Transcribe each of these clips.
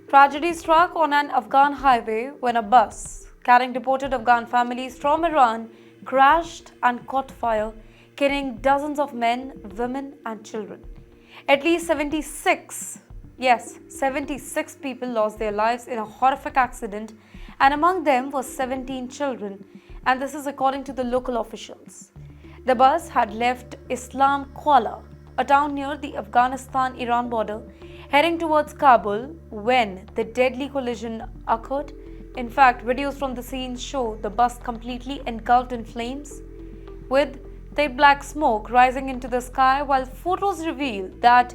Tragedy struck on an Afghan highway when a bus carrying deported Afghan families from Iran crashed and caught fire, killing dozens of men, women, and children. At least 76 people lost their lives in a horrific accident, and among them were 17 children, and this is according to the local officials. The bus had left Islam Qala, a town near the Afghanistan-Iran border, heading towards Kabul when the deadly collision occurred. In fact, videos from the scene show the bus completely engulfed in flames, with thick black smoke rising into the sky, while photos reveal that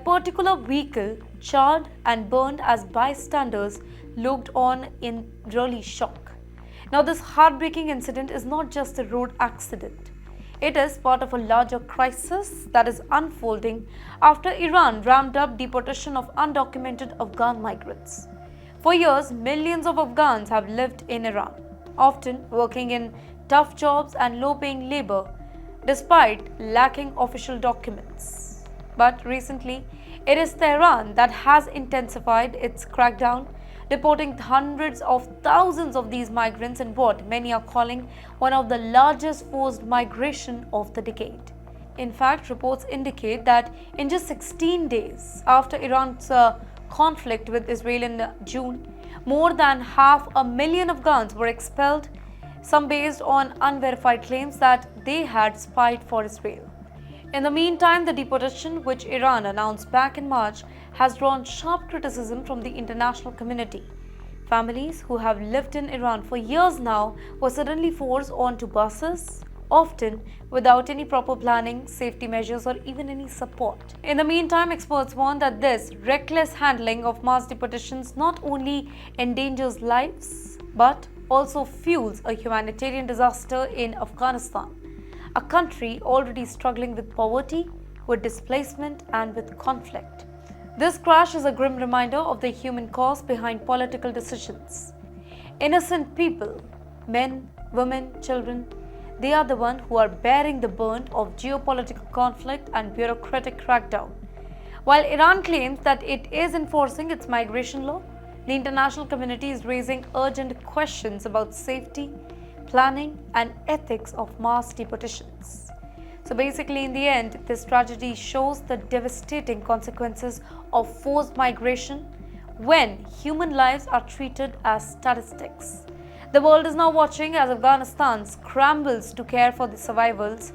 particular vehicle, charred and burned as bystanders looked on in really shock. Now, this heartbreaking incident is not just a road accident. It is part of a larger crisis that is unfolding after Iran ramped up deportation of undocumented Afghan migrants. For years, millions of Afghans have lived in Iran, often working in tough jobs and low-paying labor, despite lacking official documents. But recently, it is Tehran that has intensified its crackdown, deporting hundreds of thousands of these migrants in what many are calling one of the largest forced migration of the decade. In fact, reports indicate that in just 16 days after Iran's conflict with Israel in June, more than 500,000 Afghans were expelled, some based on unverified claims that they had spied for Israel. In the meantime, the deportation, which Iran announced back in March, has drawn sharp criticism from the international community. Families who have lived in Iran for years now were suddenly forced onto buses, often without any proper planning, safety measures, or even any support. In the meantime, experts warn that this reckless handling of mass deportations not only endangers lives but also fuels a humanitarian disaster in Afghanistan, a country already struggling with poverty, with displacement, and with conflict. This crash is a grim reminder of the human cost behind political decisions. Innocent people, men, women, children, they are the ones who are bearing the burden of geopolitical conflict and bureaucratic crackdown. While Iran claims that it is enforcing its migration law, the international community is raising urgent questions about safety, planning, and ethics of mass deportations. So basically, in the end, this tragedy shows the devastating consequences of forced migration when human lives are treated as statistics. The world is now watching as Afghanistan scrambles to care for the survivors,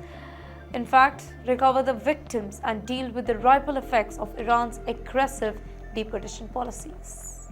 in fact, recover the victims and deal with the ripple effects of Iran's aggressive deportation policies.